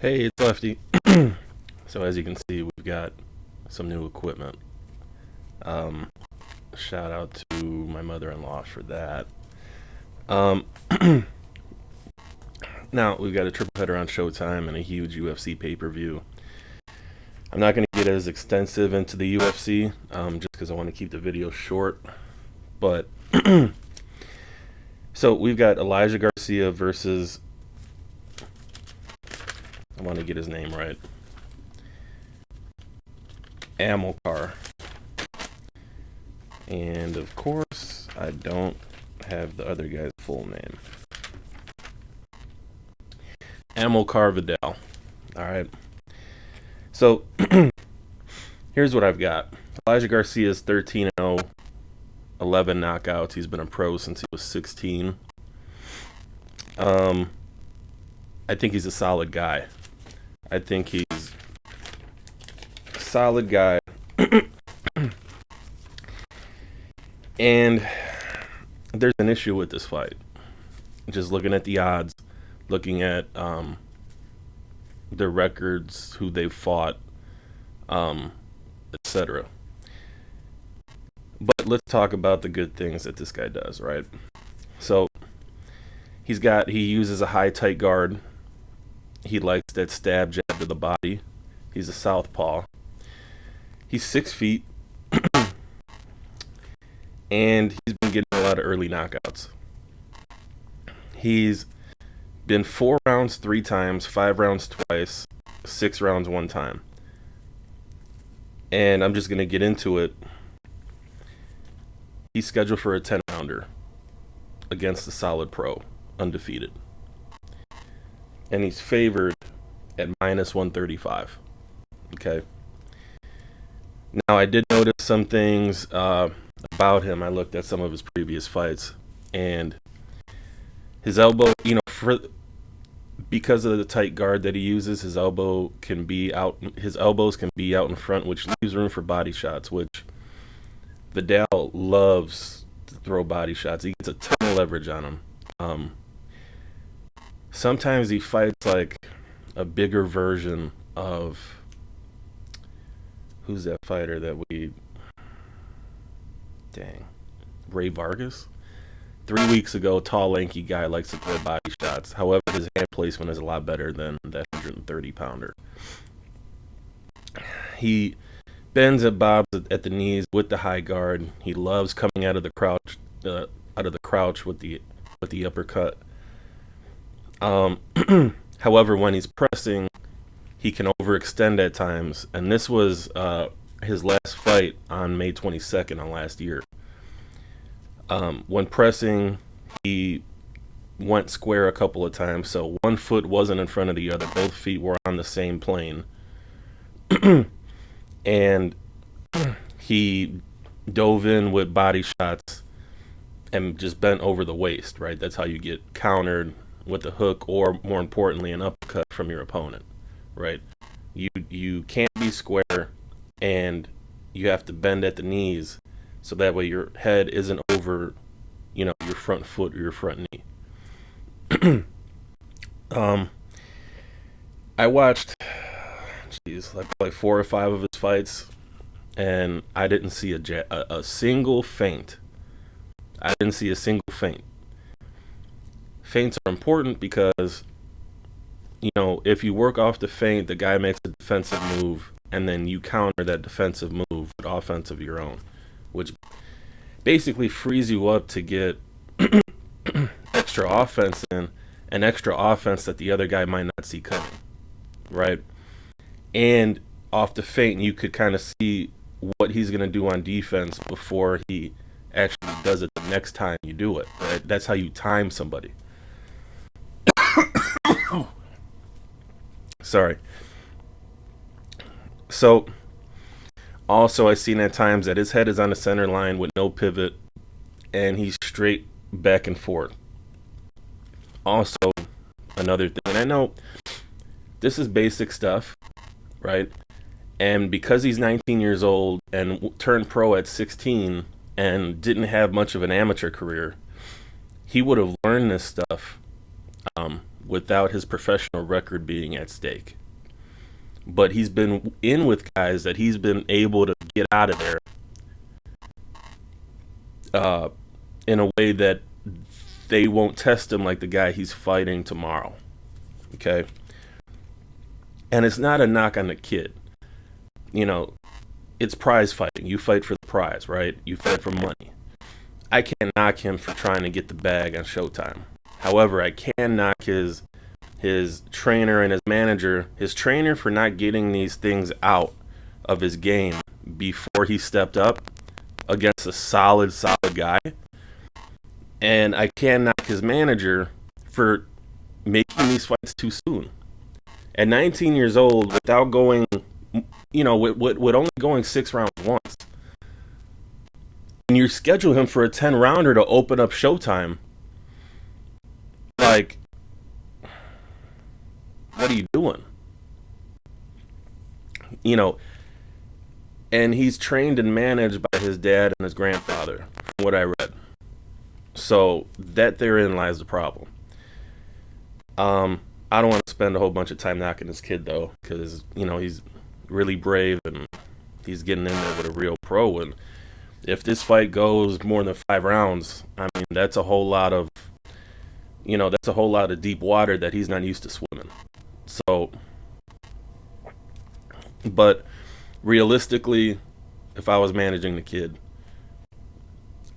Hey, it's Lefty. So as you can see, we've got some new equipment. Um, Shout out to my mother-in-law for that. Um, Now we've got a triple header on Showtime and a huge UFC pay-per-view. I'm not going to get as extensive into the UFC, just because I want to keep the video short. But so we've got Elijah Garcia versus, I want to get his name right, Amilcar. And of course, I don't have the other guy's full name. Amilcar Vidal. All right. So here's what I've got. Elijah Garcia is 13-0, 11 knockouts. He's been a pro since he was 16. I think he's a solid guy. I think he's a solid guy. And there's an issue with this fight. Just looking at the odds, looking at their records, who they've fought, etc. But let's talk about the good things that this guy does, right? So he uses a high tight guard. He likes that stab jab to the body. He's a southpaw. He's 6 feet. And he's been getting a lot of early knockouts. He's been 4 rounds 3 times, 5 rounds twice, 6 rounds 1 time. And I'm just going to get into it. He's scheduled for a 10-rounder against a solid pro, undefeated. And he's favored at minus 135. Okay. Now, I did notice some things about him. I looked at some of his previous fights, and his elbow, because of the tight guard that he uses, his elbows can be out in front, which leaves room for body shots, which Vidal loves to throw body shots. He gets a ton of leverage on him. Sometimes he fights like a bigger version of, who's that fighter that Ray Vargas? 3 weeks ago, tall, lanky guy likes to throw body shots. However, his hand placement is a lot better than that 130-pounder. He bends and bobs at the knees with the high guard. He loves coming out of the crouch with the uppercut. However, when he's pressing, he can overextend at times. And this was his last fight on May 22nd on last year. When pressing, he went square a couple of times, so one foot wasn't in front of the other. Both feet were on the same plane. And he dove in with body shots and just bent over the waist, right? That's how you get countered with a hook, or more importantly, an uppercut from your opponent, right? You can't be square, and you have to bend at the knees, so that way your head isn't over, your front foot or your front knee. I watched, like 4 or 5 of his fights, and I didn't see a single feint. I didn't see a single feint. Feints are important because, if you work off the feint, the guy makes a defensive move, and then you counter that defensive move with offensive of your own, which basically frees you up to get extra offense in, and extra offense that the other guy might not see coming, right? And off the feint, you could kind of see what he's going to do on defense before he actually does it the next time you do it, right? That's how you time somebody. Sorry. So, also, I've seen at times that his head is on the center line with no pivot, and he's straight back and forth. Also, another thing, and I know this is basic stuff, right? And because he's 19 years old and turned pro at 16 and didn't have much of an amateur career, he would have learned this stuff without his professional record being at stake. But he's been in with guys that he's been able to get out of there in a way that they won't test him like the guy he's fighting tomorrow. Okay? And it's not a knock on the kid. You know, it's prize fighting. You fight for the prize, right? You fight for money. I can't knock him for trying to get the bag on Showtime. However, I can knock his trainer and his manager, his trainer for not getting these things out of his game before he stepped up against a solid guy. And I can knock his manager for making these fights too soon. At 19 years old, without going, you know, with only going 6 rounds once, and you schedule him for a 10-rounder to open up Showtime, like, what are you doing? You know, and he's trained and managed by his dad and his grandfather, from what I read. So that therein lies the problem. I don't want to spend a whole bunch of time knocking this kid, though, because, you know, he's really brave and he's getting in there with a real pro. And if this fight goes more than 5 rounds, I mean, that's a whole lot of, you know, that's a whole lot of deep water that he's not used to swimming. So, but realistically, if I was managing the kid,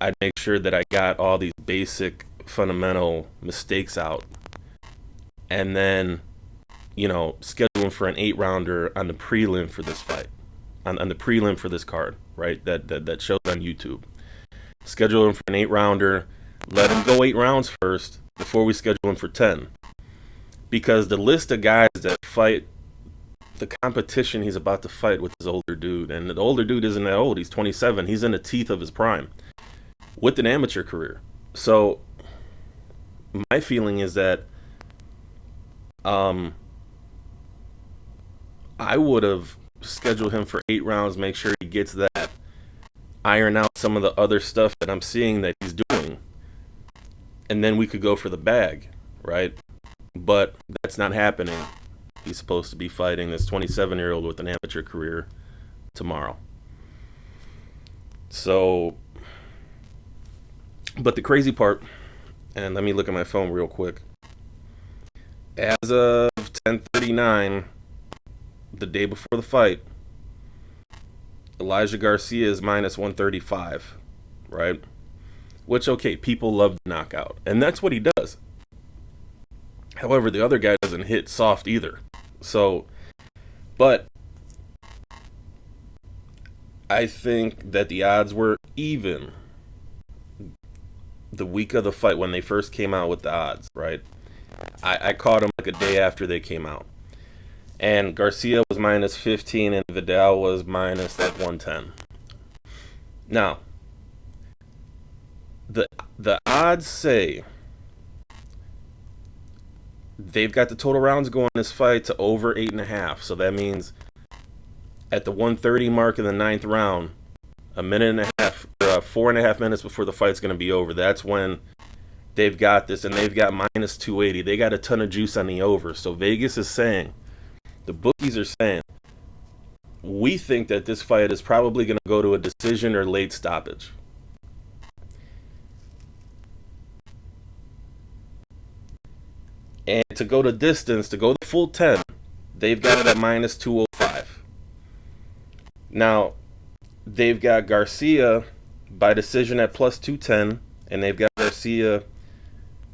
I'd make sure that I got all these basic fundamental mistakes out, and then, you know, schedule him for an 8-rounder on the prelim for this fight, on the prelim for this card, right? That shows on YouTube. Schedule him for an 8-rounder. Let him go 8 rounds first before we schedule him for 10. Because the list of guys that fight the competition he's about to fight with this older dude, and the older dude isn't that old. He's 27. He's in the teeth of his prime with an amateur career. So my feeling is that I would have scheduled him for 8 rounds, make sure he gets that, iron out some of the other stuff that I'm seeing that he's doing, and then we could go for the bag, right? But that's not happening. He's supposed to be fighting this 27-year-old with an amateur career tomorrow. So, but the crazy part, and let me look at my phone real quick. As of 10:39, the day before the fight, Elijah Garcia is minus 135, right? Which, okay, people love the knockout, and that's what he does. However, the other guy doesn't hit soft either. So, but I think that the odds were even the week of the fight when they first came out with the odds, right? I caught them like a day after they came out. And Garcia was minus 15 and Vidal was minus like 110. Now, the odds say they've got the total rounds going in this fight to over 8.5. So that means at the 1:30 mark in the 9th round, a minute and a half, 4.5 minutes before the fight's going to be over, that's when they've got this, and they've got minus 280. They got a ton of juice on the over. So Vegas is saying, the bookies are saying, we think that this fight is probably going to go to a decision or late stoppage. And to go the distance, to go the full 10, they've got it at minus 205. Now, they've got Garcia by decision at plus 210, and they've got Garcia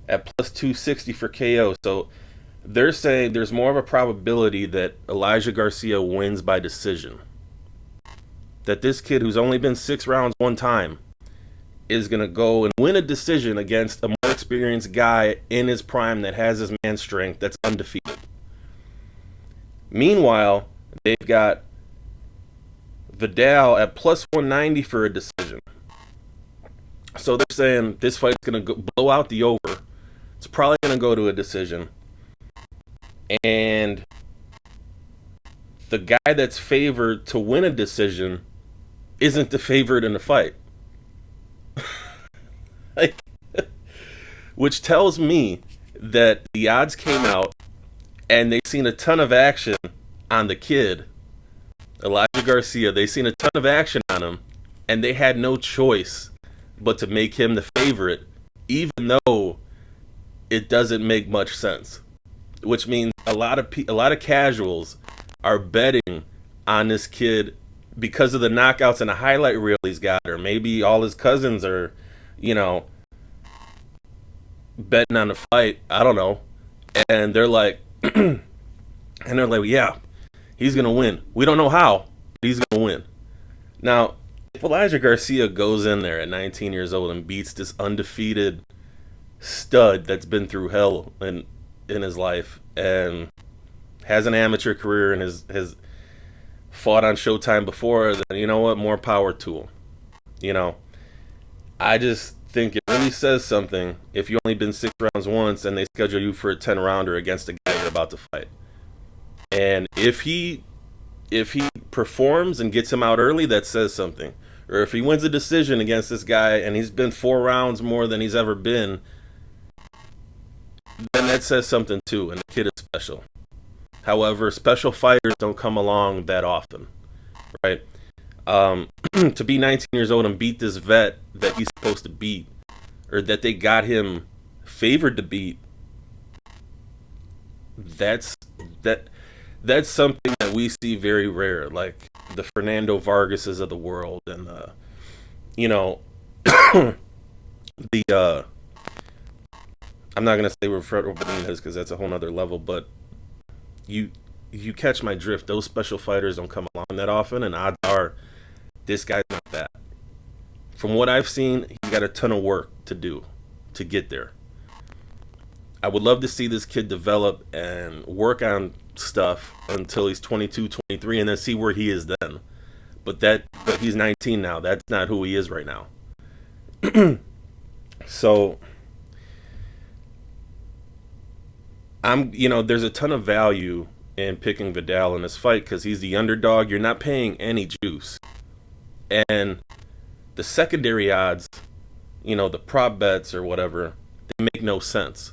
at plus 260 for KO. So they're saying there's more of a probability that Elijah Garcia wins by decision. That this kid who's only been 6 rounds one time is going to go and win a decision against a more experienced guy in his prime that has his man strength, that's undefeated. Meanwhile, they've got Vidal at plus 190 for a decision. So they're saying this fight's going to blow out the over. It's probably going to go to a decision. And the guy that's favored to win a decision isn't the favorite in the fight. Which tells me that the odds came out and they seen a ton of action on the kid, Elijah Garcia. They seen a ton of action on him, and they had no choice but to make him the favorite, even though it doesn't make much sense. Which means a lot of casuals are betting on this kid because of the knockouts and the highlight reel he's got, or maybe all his cousins are, you know, betting on the fight. I don't know, and they're like, yeah, he's gonna win. We don't know how, but he's gonna win. Now, if Elijah Garcia goes in there at 19 years old and beats this undefeated stud that's been through hell in his life and has an amateur career and has fought on Showtime before, then you know what? More power to him. You know, I just think it really says something if you only been 6 rounds once and they schedule you for a 10 rounder against a guy you're about to fight. And if he performs and gets him out early, that says something. Or if he wins a decision against this guy and he's been 4 rounds more than he's ever been, then that says something too, and the kid is special. However, special fighters don't come along that often, right? To be 19 years old and beat this vet that he's supposed to beat, or that they got him favored to beat, that's something that we see very rare, like the Fernando Vargases of the world, and the I'm not gonna say Roberto Benitez because that's a whole nother level, but you catch my drift. Those special fighters don't come along that often, and odds are this guy's not that. From what I've seen, he's got a ton of work to do to get there. I would love to see this kid develop and work on stuff until he's 22, 23, and then see where he is then. But he's 19 now. That's not who he is right now. So there's a ton of value in picking Vidal in this fight because he's the underdog. You're not paying any juice. And the secondary odds, the prop bets or whatever, they make no sense.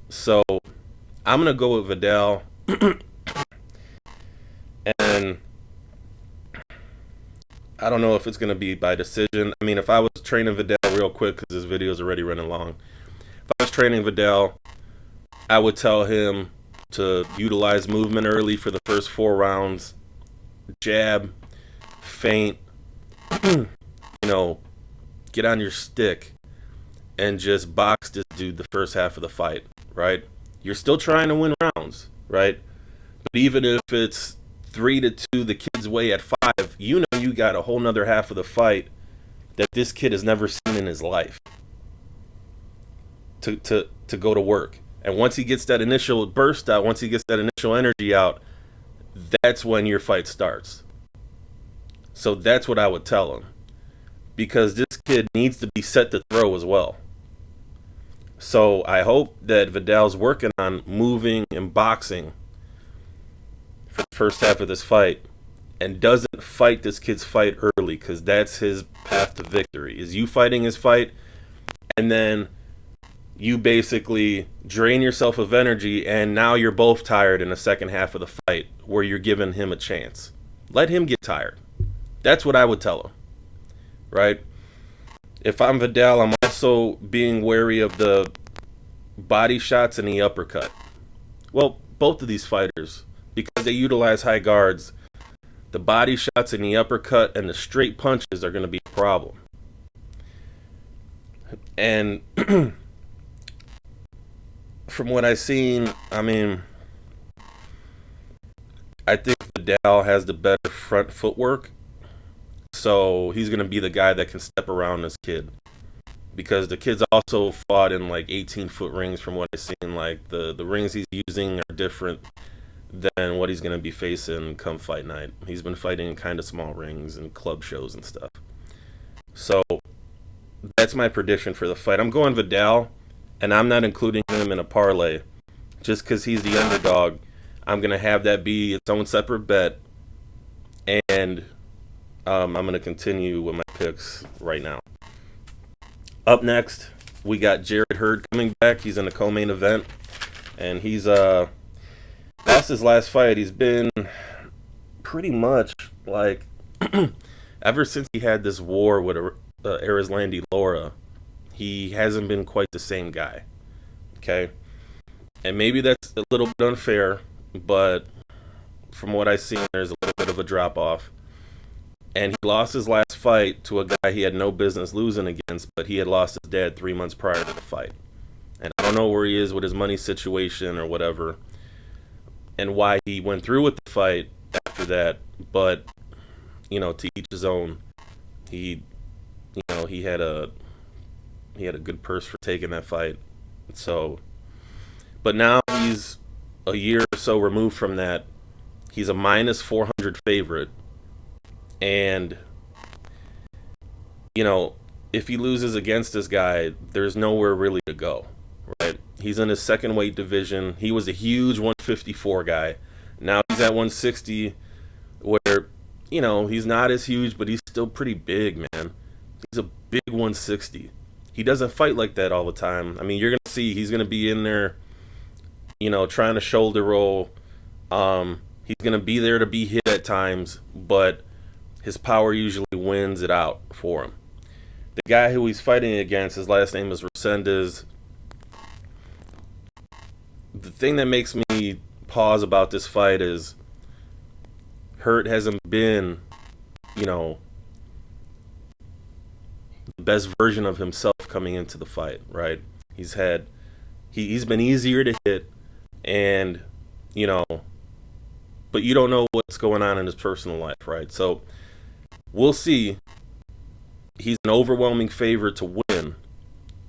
So I'm going to go with Vidal. And I don't know if it's going to be by decision. I mean, if I was training Vidal real quick, because this video is already running long. If I was training Vidal, I would tell him to utilize movement early for the first 4 rounds. Jab, feint, get on your stick and just box this dude the first half of the fight, right? You're still trying to win rounds, right? But even if it's 3-2 the kid's way at 5, you got a whole nother half of the fight that this kid has never seen in his life to go to work. And once he gets that initial burst out, once he gets that initial energy out, that's when your fight starts. So that's what I would tell him. Because this kid needs to be set to throw as well. So I hope that Vidal's working on moving and boxing for the first half of this fight and doesn't fight this kid's fight early, because that's his path to victory, is you fighting his fight and then you basically drain yourself of energy and now you're both tired in the second half of the fight where you're giving him a chance. Let him get tired. That's what I would tell him, right? If I'm Vidal, I'm also being wary of the body shots and the uppercut. Well, both of these fighters, because they utilize high guards, the body shots and the uppercut and the straight punches are going to be a problem. And from what I've seen, I think Vidal has the better front footwork. So he's going to be the guy that can step around this kid. Because the kid's also fought in like 18-foot rings from what I've seen. Like the rings he's using are different than what he's going to be facing come fight night. He's been fighting in kind of small rings and club shows and stuff. So that's my prediction for the fight. I'm going Vidal, and I'm not including him in a parlay. Just because he's the underdog, I'm going to have that be its own separate bet. And I'm going to continue with my picks right now. Up next, we got Jared Hurd coming back. He's in the co-main event, and he's lost his last fight. He's been pretty much like ever since he had this war with Arislandi Laura, he hasn't been quite the same guy. Okay, and maybe that's a little bit unfair, but from what I've seen, there's a little bit of a drop off. And he lost his last fight to a guy he had no business losing against, but he had lost his dad 3 months prior to the fight. And I don't know where he is with his money situation or whatever, and why he went through with the fight after that. But to each his own. He had a good purse for taking that fight. So, but now he's a year or so removed from that. He's a minus 400 favorite. And, if he loses against this guy, there's nowhere really to go, right? He's in his second weight division. He was a huge 154 guy. Now he's at 160, where, he's not as huge, but he's still pretty big, man. He's a big 160. He doesn't fight like that all the time. I mean, you're going to see he's going to be in there, trying to shoulder roll. He's going to be there to be hit at times, but his power usually wins it out for him. The guy who he's fighting against, his last name is Resendez. The thing that makes me pause about this fight is Hurt hasn't been, the best version of himself coming into the fight, right? He's been easier to hit, and, but you don't know what's going on in his personal life, right? So we'll see. He's an overwhelming favorite to win,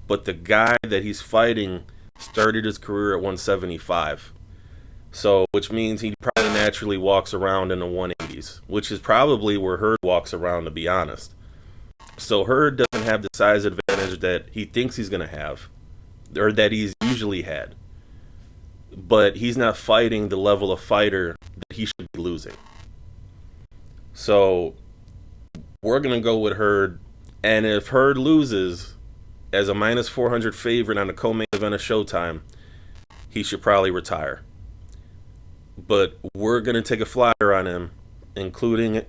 but the guy that he's fighting started his career at 175. So, which means he probably naturally walks around in the 180s, which is probably where Hurd walks around, to be honest. So Hurd doesn't have the size advantage that he thinks he's going to have, or that he's usually had. But he's not fighting the level of fighter that he should be losing. So we're going to go with Hurd. And if Hurd loses as a minus 400 favorite on the co-main event of Showtime, he should probably retire. But we're going to take a flyer on him, including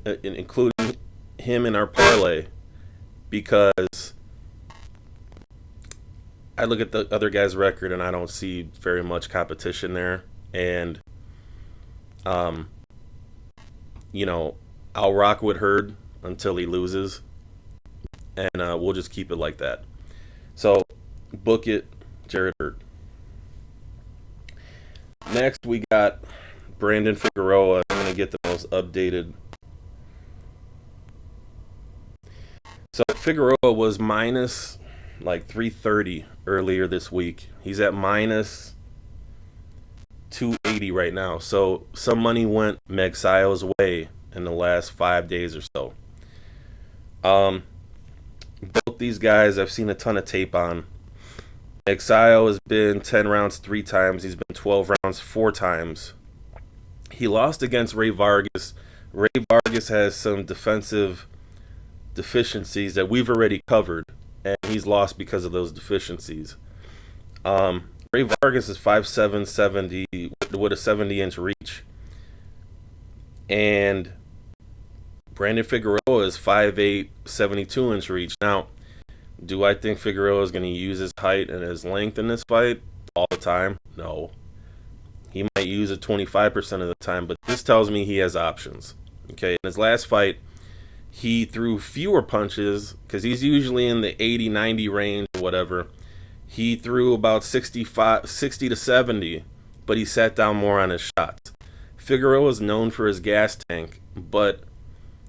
him in our parlay, because I look at the other guy's record and I don't see very much competition there. And, I'll rock with Hurd until he loses. And we'll just keep it like that. So, book it, Jared Hurd. Next, we got Brandon Figueroa. I'm going to get the most updated. So, Figueroa was minus 330 earlier this week. He's at minus 280 right now. So, some money went Magsayo's way in the last 5 days or so. Both these guys I've seen a ton of tape on. Magsayo has been 10 rounds 3 times. He's been 12 rounds 4 times. He lost against Ray Vargas. Ray Vargas has some defensive deficiencies that we've already covered, and he's lost because of those deficiencies. Ray Vargas is 5'7", 70 with a 70-inch reach. And Brandon Figueroa is 5'8", 72-inch reach. Now, do I think Figueroa is going to use his height and his length in this fight all the time? No. He might use it 25% of the time, but this tells me he has options. Okay, in his last fight, he threw fewer punches because he's usually in the 80, 90 range or whatever. He threw about 60 to 70, but he sat down more on his shots. Figueroa is known for his gas tank, but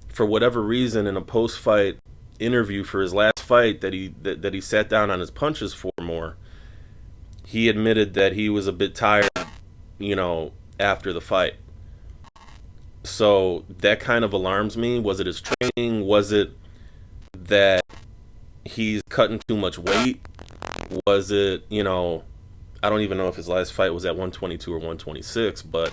for whatever reason, in a post-fight interview for his last fight that he sat down on his punches for more, he admitted that he was a bit tired, after the fight. So that kind of alarms me. Was it his training? Was it that he's cutting too much weight? Was it, I don't even know if his last fight was at 122 or 126, but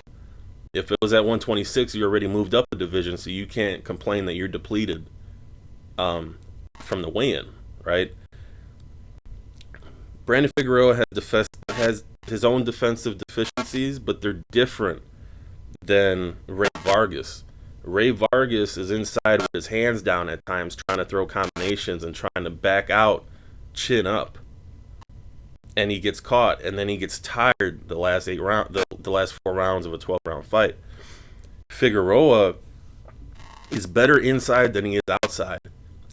if it was at 126, you already moved up the division, so you can't complain that you're depleted from the weigh-in, right? Brandon Figueroa has his own defensive deficiencies, but they're different than Ray Vargas. Ray Vargas is inside with his hands down at times, trying to throw combinations and trying to back out, chin up, and he gets caught, and then he gets tired the last the last 4 rounds of a 12-round fight. Figueroa is better inside than he is outside,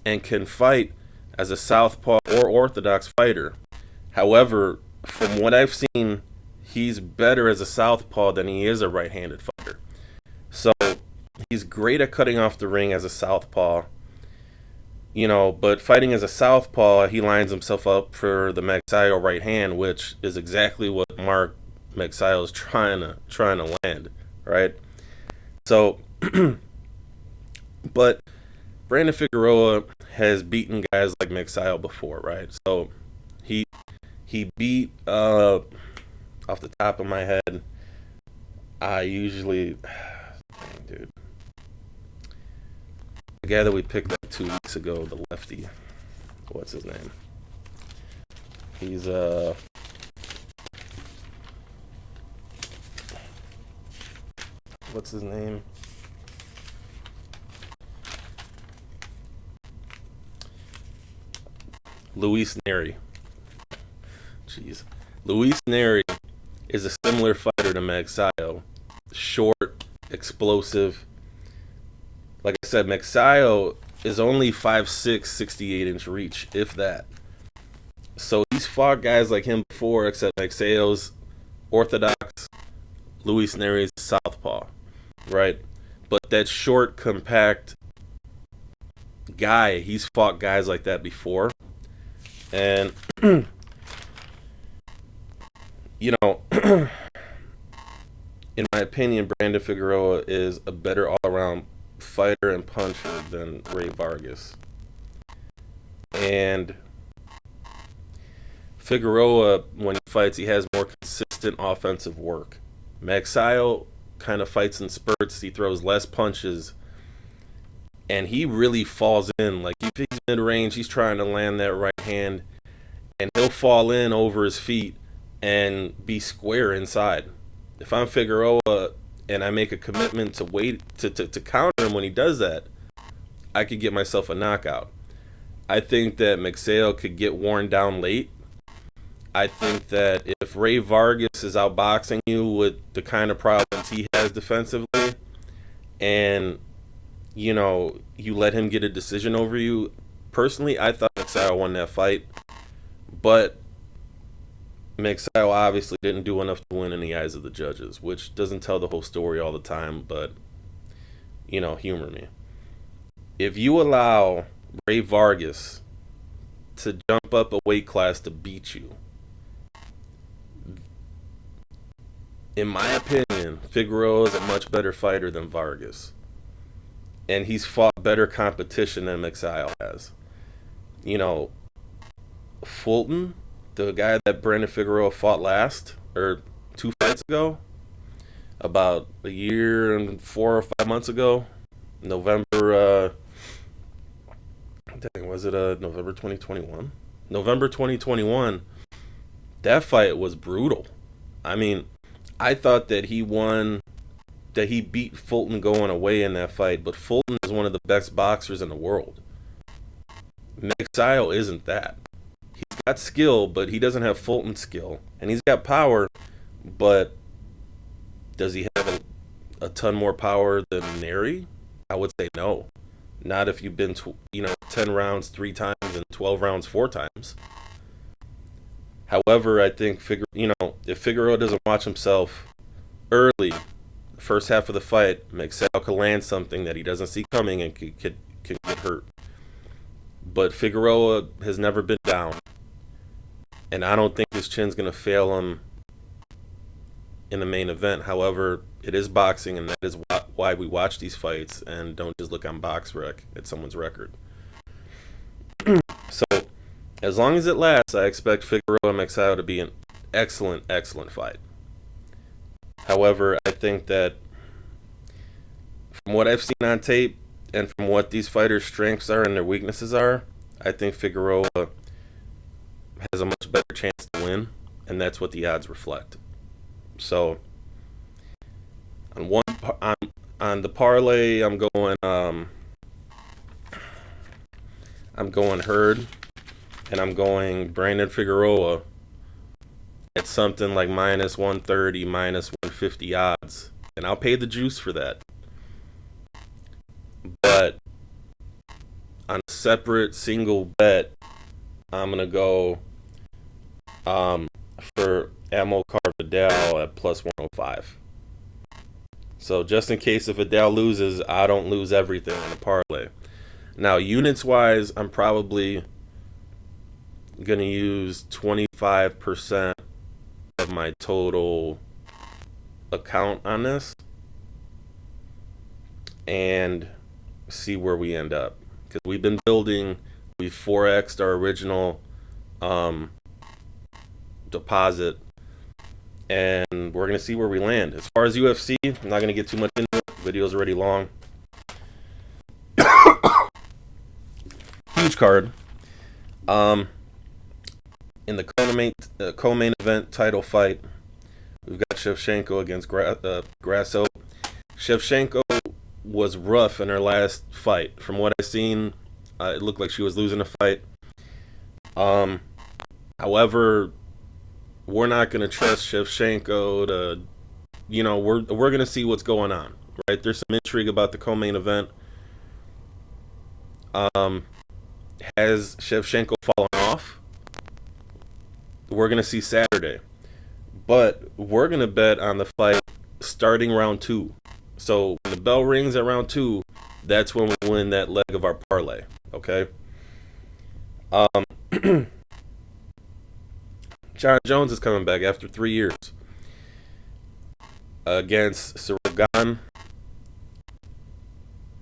and can fight as a southpaw or orthodox fighter. However, from what I've seen, he's better as a southpaw than he is a right-handed fighter. So he's great at cutting off the ring as a southpaw, but fighting as a southpaw, he lines himself up for the Magsayo right hand, which is exactly what Mark Magsayo is trying to land, right? So, but Brandon Figueroa has beaten guys like Magsayo before, right? So he beat off the top of my head. I usually, dang, dude, the guy that we picked up 2 weeks ago, the Lefty. What's his name? He's what's his name? Luis Neri. Jeez. Luis Neri is a similar fighter to Magsayo. Short, explosive. Like I said, Magsayo is only 5'6", 68-inch reach, if that. So he's fought guys like him before, except Magsayo's orthodox, Luis Neri's southpaw, right? But that short, compact guy, he's fought guys like that before. And, in my opinion, Brandon Figueroa is a better all-around fighter and puncher than Ray Vargas. And Figueroa, when he fights, he has more consistent offensive work. Magsayo kind of fights in spurts. He throws less punches. And he really falls in. Like, if he's mid-range, he's trying to land that right hand, and he'll fall in over his feet and be square inside. If I'm Figueroa and I make a commitment to wait to counter him when he does that, I could get myself a knockout. I think that Magsayo could get worn down late. I think that if Ray Vargas is outboxing you with the kind of problems he has defensively, and you let him get a decision over you, personally, I thought Magsayo won that fight, but Magsayo obviously didn't do enough to win in the eyes of the judges, which doesn't tell the whole story all the time, but, humor me. If you allow Ray Vargas to jump up a weight class to beat you, in my opinion, Figueroa is a much better fighter than Vargas. And he's fought better competition than Magsayo has. Fulton, the guy that Brandon Figueroa fought last, or 2 fights ago, about a year and 4 or 5 months ago, November 2021? November 2021, that fight was brutal. I mean, I thought that he beat Fulton going away in that fight, but Fulton is one of the best boxers in the world. Magsayo isn't that. He's got skill, but he doesn't have Fulton's skill. And he's got power, but does he have a ton more power than Neri? I would say no. Not if you've been 10 rounds 3 times and 12 rounds 4 times. However, I think if Figueroa doesn't watch himself early, the first half of the fight, Magsayo could land something that he doesn't see coming and could get hurt. But Figueroa has never been down, and I don't think his chin's going to fail him in the main event. However, it is boxing, and that is why we watch these fights and don't just look on BoxRec at someone's record. So, as long as it lasts, I expect Figueroa and Magsayo to be an excellent, excellent fight. However, I think that from what I've seen on tape and from what these fighters' strengths are and their weaknesses are, I think Figueroa has a much better chance to win, and that's what the odds reflect. So on one on the parlay, I'm going Hurd, and I'm going Brandon Figueroa at something like minus 130, minus 150 odds, and I'll pay the juice for that. But on a separate single bet, I'm gonna go for Amilcar Vidal at plus 105. So just in case if Vidal loses, I don't lose everything on the parlay. Now, units wise, I'm probably gonna use 25% of my total account on this and see where we end up, because we've been building. We 4x'd our original deposit, and we're gonna see where we land. As far as UFC, I'm not gonna get too much into it. The video's already long. Huge card. In the co-main event title fight, we've got Shevchenko against Grasso. Shevchenko was rough in her last fight. From what I've seen, it looked like she was losing a fight. However, we're not going to trust Shevchenko to, we're going to see what's going on, right? There's some intrigue about the co-main event. Has Shevchenko fallen off? We're going to see Saturday. But we're going to bet on the fight starting round 2. So when the bell rings at round 2, that's when we win that leg of our parlay, okay? John Jones is coming back after 3 years against Cyril Gane.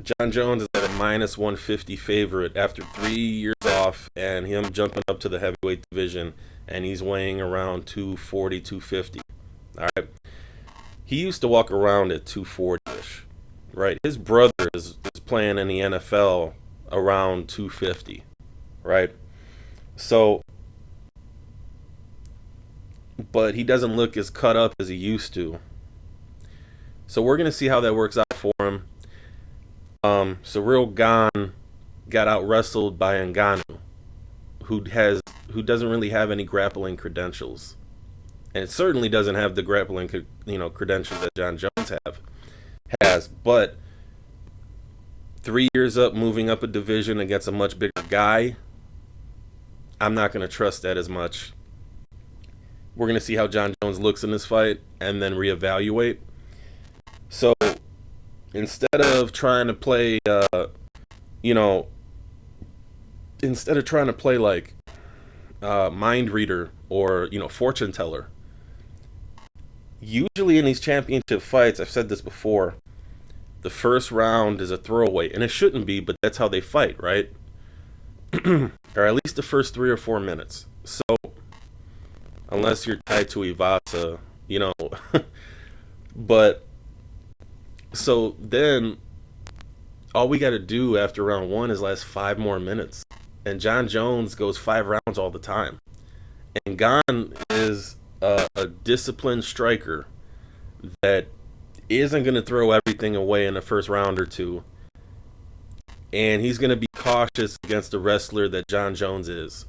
John Jones is at a minus 150 favorite after 3 years off, and him jumping up to the heavyweight division, and he's weighing around 240, 250. All right. He used to walk around at 240-ish, right? His brother is playing in the NFL around 250, right? So, but he doesn't look as cut up as he used to. So we're going to see how that works out for him. Cyril Gane got out wrestled by Ngannou, who doesn't really have any grappling credentials, and it certainly doesn't have the grappling credentials that John Jones has. But 3 years up, moving up a division against a much bigger guy, I'm not going to trust that as much. We're going to see how John Jones looks in this fight and then reevaluate. So instead of trying to play, like mind reader or fortune teller, usually in these championship fights, I've said this before, the first round is a throwaway, and it shouldn't be, but that's how they fight, right? Or at least the first 3 or 4 minutes. So unless you're tied to Ivasa, but so then all we got to do after round 1 is last 5 more minutes. And John Jones goes 5 rounds all the time. And Gane is a disciplined striker that isn't going to throw everything away in the first round or 2. And he's going to be cautious against a wrestler that John Jones is.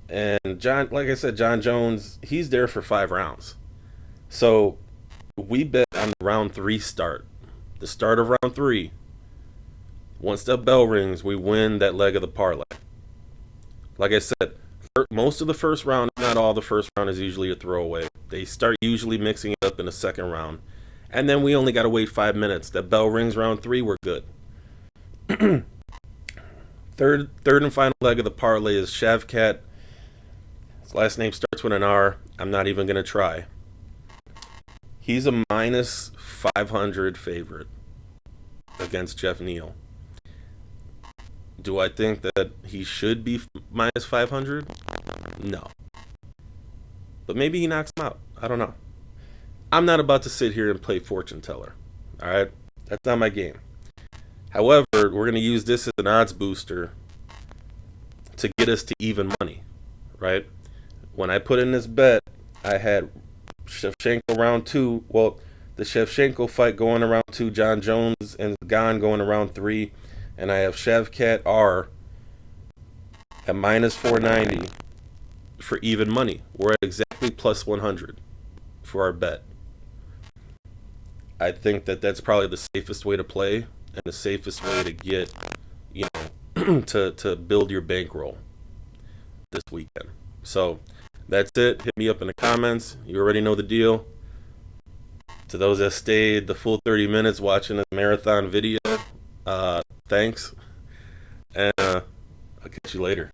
And like I said, John Jones, he's there for 5 rounds. So we bet on the round 3 start. The start of round 3. Once that bell rings, we win that leg of the parlay. Like I said, most of the first round, not all the first round, is usually a throwaway. They start usually mixing it up in the second round. And then we only got to wait 5 minutes. That bell rings round 3, we're good. Third and final leg of the parlay is Shavkat. His last name starts with an R. I'm not even going to try. He's a minus 500 favorite against Jeff Neal. Do I think that he should be minus 500? No. But maybe he knocks him out. I don't know. I'm not about to sit here and play fortune teller. All right? That's not my game. However, we're going to use this as an odds booster to get us to even money. right? When I put in this bet, I had Shevchenko round 2. Well, the Shevchenko fight going around 2, John Jones and Gane going around 3, and I have Shavkat R at minus 490 for even money. We're at exactly plus 100 for our bet. I think that that's probably the safest way to play and the safest way to get, you know, to build your bankroll this weekend. So that's it. Hit me up in the comments. You already know the deal. To those that stayed the full 30 minutes watching this marathon video, thanks. And I'll catch you later.